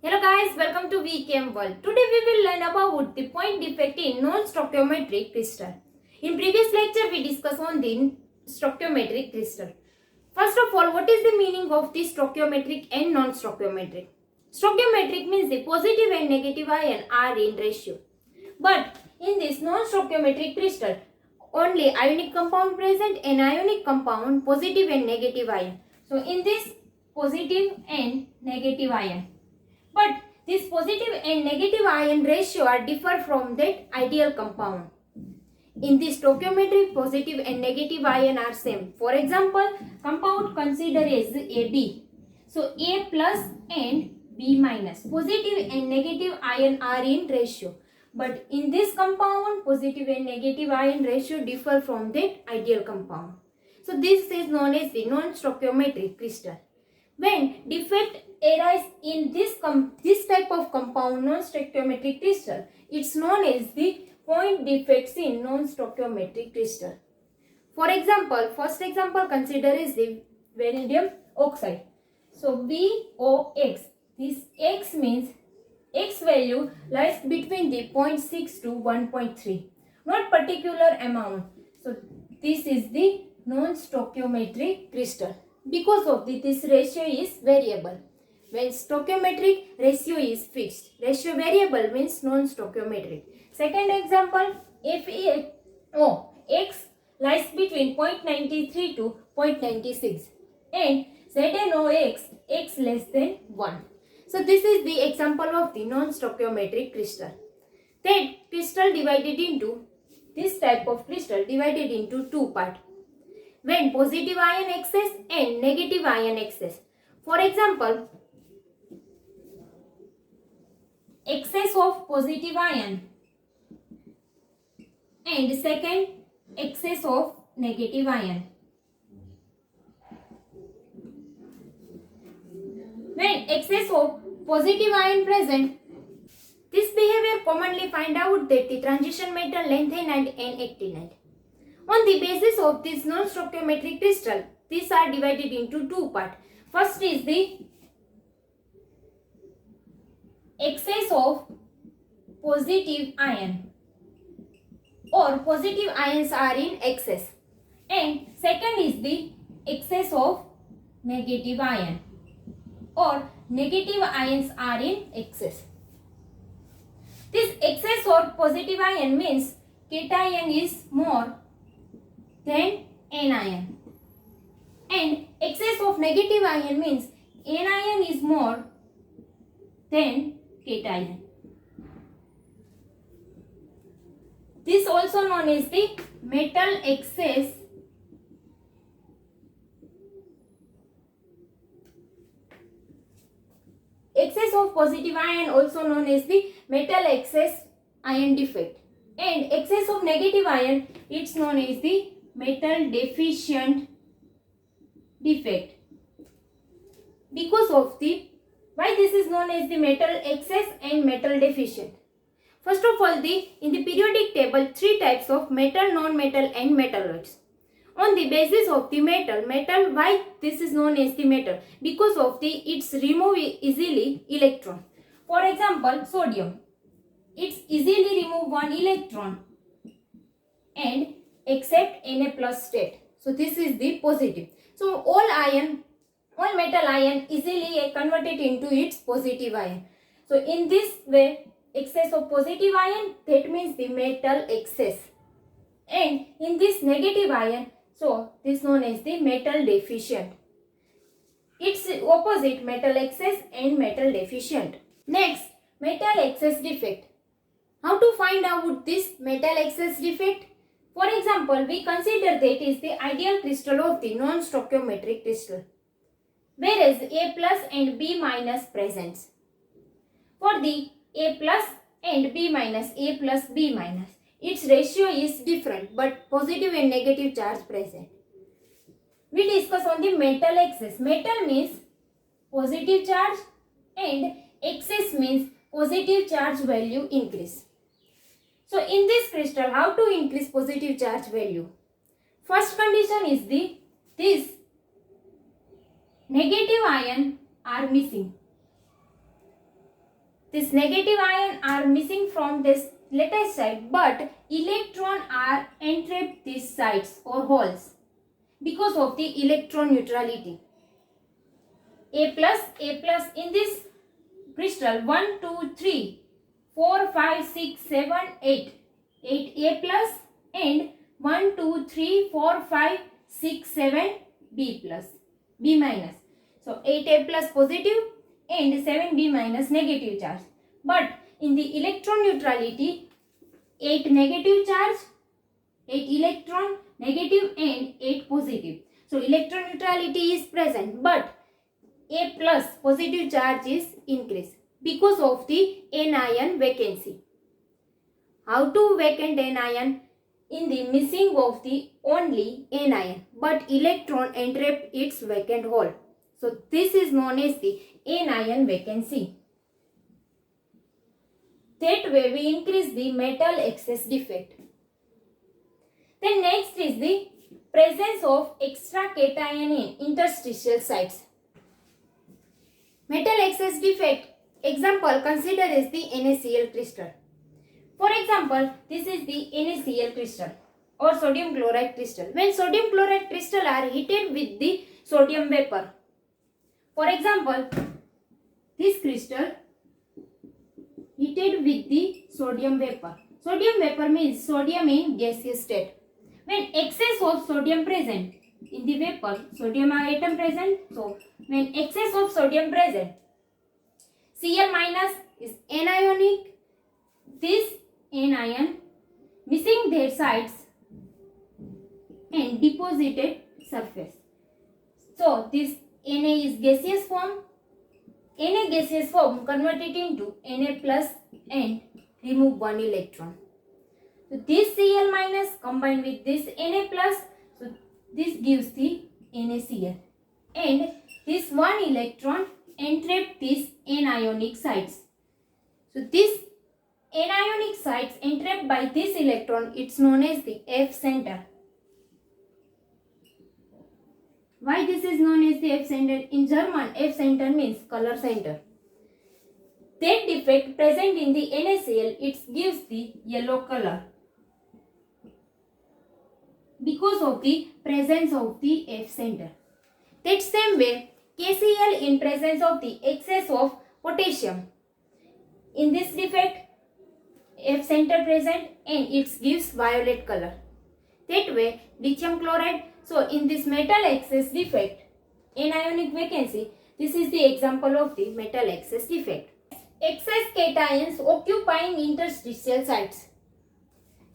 Hello guys, welcome to VKM World. Today we will learn about the point defect in non-stoichiometric crystal. In previous lecture we discussed on the stoichiometric crystal. First of all, what is the meaning of the stoichiometric and non-stoichiometric? Stoichiometric means the positive and negative ion are in ratio. But in this non-stoichiometric crystal, only ionic compound present and ionic compound positive and negative ion. So in this positive and negative ion. But this positive and negative ion ratio are differ from that ideal compound. In this stoichiometry, positive and negative ion are same. For example, compound consider as AB. So A plus and B minus. Positive and negative ion are in ratio. But in this compound, positive and negative ion ratio differ from that ideal compound. So this is known as the non-stoichiometric crystal. When defect arises in this type of compound, non-stoichiometric crystal, it's known as the point defects in non-stoichiometric crystal. For example, first example consider is the vanadium oxide. So VOX, this X means X value lies between the 0.6 to 1.3, not particular amount. So this is the non-stoichiometric crystal. Because of this ratio is variable. When stoichiometric ratio is fixed, ratio variable means non-stoichiometric. Second example, FeO, X lies between 0.93 to 0.96 and ZnOx, X less than 1. So this is the example of the non-stoichiometric crystal. That crystal divided into, this type of crystal divided into two parts. When positive ion excess and negative ion excess. For example, excess of positive ion and second excess of negative ion. When excess of positive ion present, this behavior commonly find out that the transition metal lengthened and actinide. On the basis of this non-stoichiometric crystal, these are divided into two parts. First is the excess of positive ion or positive ions are in excess, and second is the excess of negative ion or negative ions are in excess. This excess or positive ion means cation is more than anion, and excess of negative ion means anion is more than cation. This also known as the metal excess of positive ion, also known as the metal excess ion defect, and excess of negative ion, it's known as the metal deficient defect. Because of the, why this is known as the metal excess and metal deficient. First of all, in the periodic table, three types of metal, non-metal and metalloids. On the basis of the metal, why this is known as the metal? Because of the it's remove easily electron. For example, sodium, it's easily remove one electron and except Na plus state. So this is the positive. So all metal ion easily converted into its positive ion. So in this way, excess of positive ion, that means the metal excess. And in this negative ion, so this is known as the metal deficient. It's opposite, metal excess and metal deficient. Next, metal excess defect. How to find out this metal excess defect? For example, we consider that is the ideal crystal of the non-stoichiometric crystal, whereas A plus and B minus presents. For the A plus and B minus, A plus B minus, its ratio is different but positive and negative charge present. We discuss on the metal excess. Metal means positive charge and excess means positive charge value increase. So in this crystal, how to increase positive charge value? First condition is this negative ion are missing. This negative ion are missing from this lattice side, but electron are entrapped these sides or holes because of the electron neutrality. A plus in this crystal 1, 2, 3, 4, 5, 6, 7, 8. 8 A plus and 1, 2, 3, 4, 5, 6, 7 B plus, B minus. So 8 A plus positive and 7 B minus negative charge. But in the electron neutrality, 8 negative charge, 8 electron negative and 8 positive. So electron neutrality is present, but A plus positive charge is increased because of the anion vacancy. How to vacant anion? In the missing of the only anion, but electron entrapped its vacant hole. So this is known as the anion vacancy. That way we increase the metal excess defect. Then next is the presence of extra cation in interstitial sites. Metal excess defect example consider is the NaCl crystal. For example, this is the NaCl crystal or sodium chloride crystal. When sodium chloride crystal are heated with the sodium vapor. For example, this crystal heated with the sodium vapor. Sodium vapor means sodium in gaseous state. When excess of sodium present in the vapor, sodium atom present. So when excess of sodium present, Cl minus is anionic. This anion missing their sides and deposited surface. So this Na is gaseous form. Na gaseous form converted into Na plus and remove one electron. So this Cl minus combined with this Na plus, so this gives the NaCl, and this one electron entrapped these anionic sites. So this anionic sites entrapped by this electron, it's known as the F center. Why this is known as the F center? In German, F center means color center. That defect present in the NaCl, it gives the yellow color because of the presence of the F center. That same way, KCl in presence of the excess of potassium. In this defect, F center present and it gives violet color. That way, lithium chloride. So in this metal excess defect, anionic vacancy, this is the example of the metal excess defect. Excess cations occupying interstitial sites.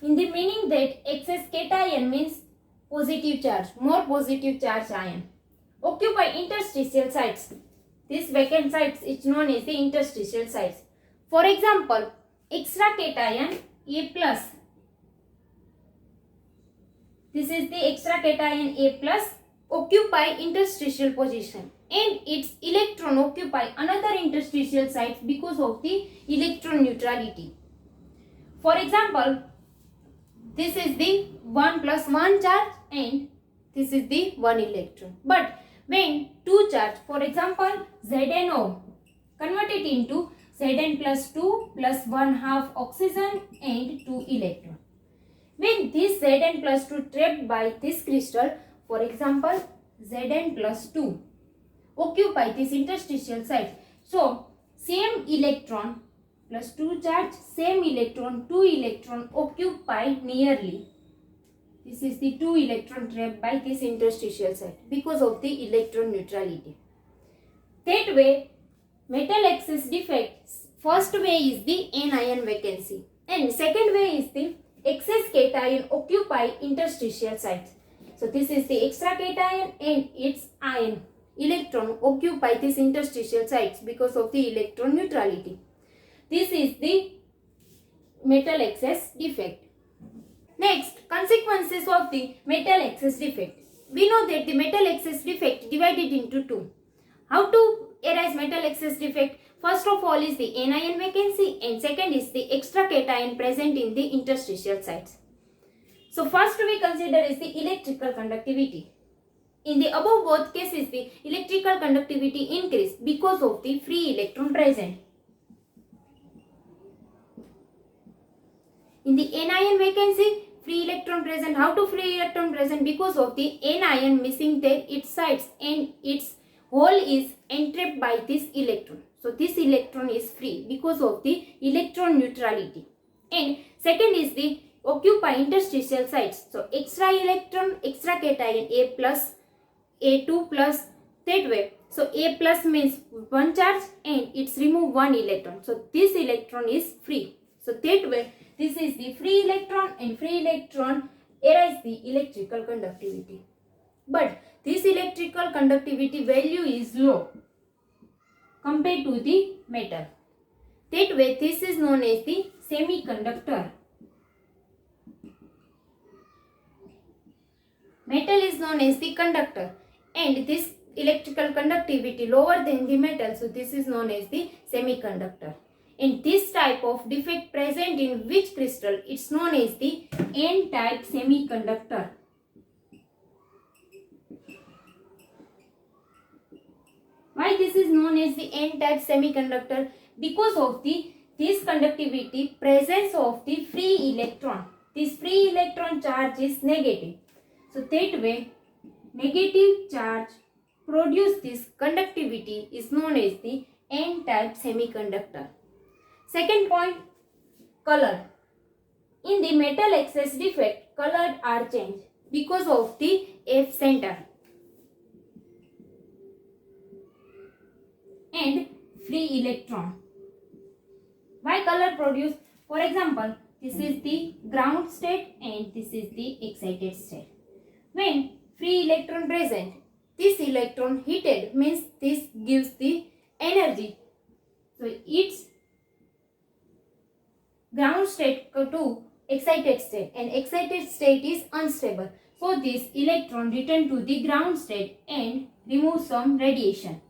In the meaning that excess cation means positive charge, more positive charge ion. Occupy interstitial sites. This vacant sites is known as the interstitial sites. For example, extra cation A plus. This is the extra cation A plus occupy interstitial position and its electron occupy another interstitial site because of the electron neutrality. For example, this is the 1 plus 1 charge and this is the 1 electron. But when 2 charge, for example ZnO converted into Zn plus 2 plus 1 half oxygen and 2 electron. When this Zn plus 2 trapped by this crystal, for example Zn plus 2 occupy this interstitial site. So same electron plus 2 charge, same electron, 2 electron occupy nearly. This is the 2 electron trapped by this interstitial site because of the electron neutrality. That way, metal excess defect, first way is the anion vacancy and second way is the excess cation occupy interstitial sites. So this is the extra cation and its ion electron occupy this interstitial sites because of the electron neutrality. This is the metal excess defect. Next, consequences of the metal excess defect. We know that the metal excess defect divided into two. How to arise metal excess defect? First of all is the anion vacancy and second is the extra cation present in the interstitial sites. So first we consider is the electrical conductivity. In the above both cases, the electrical conductivity increase because of the free electron present. In the anion vacancy, free electron present. How to free electron present? Because of the anion missing there its sides and its hole is entrapped by this electron. So this electron is free because of the electron neutrality. And second is the occupy interstitial sites. So extra electron, extra cation A plus, A2 plus, that way. So A plus means one charge and it's remove one electron. So this electron is free. So that way this is the free electron, and free electron arise the electrical conductivity. But this electrical conductivity value is low compared to the metal. That way this is known as the semiconductor. Metal is known as the conductor and this electrical conductivity lower than the metal, so this is known as the semiconductor. And this type of defect present in which crystal? It's known as the N-type semiconductor. Why this is known as the N-type semiconductor? Because of this conductivity presence of the free electron. This free electron charge is negative. So that way negative charge produce this conductivity is known as the N-type semiconductor. Second point, color. In the metal excess defect, colors are changed because of the F center and free electron. Why color produce? For example, this is the ground state and this is the excited state. When free electron present, this electron heated means this gives the energy. So it's ground state to excited state, and excited state is unstable. So this electron return to the ground state and remove some radiation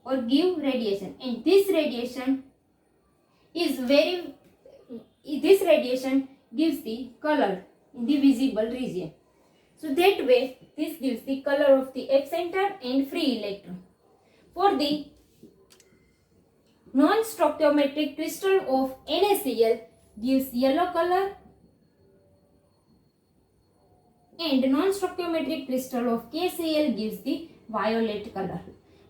or give radiation, and this radiation gives the color in the visible region. So that way this gives the color of the F center and free electron. For the non-stoichiometric crystal of NaCl gives yellow color, and non-stoichiometric crystal of KCl gives the violet color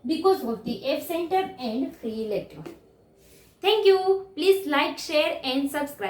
because of the F center and free electron. Thank you. Please like, share and subscribe.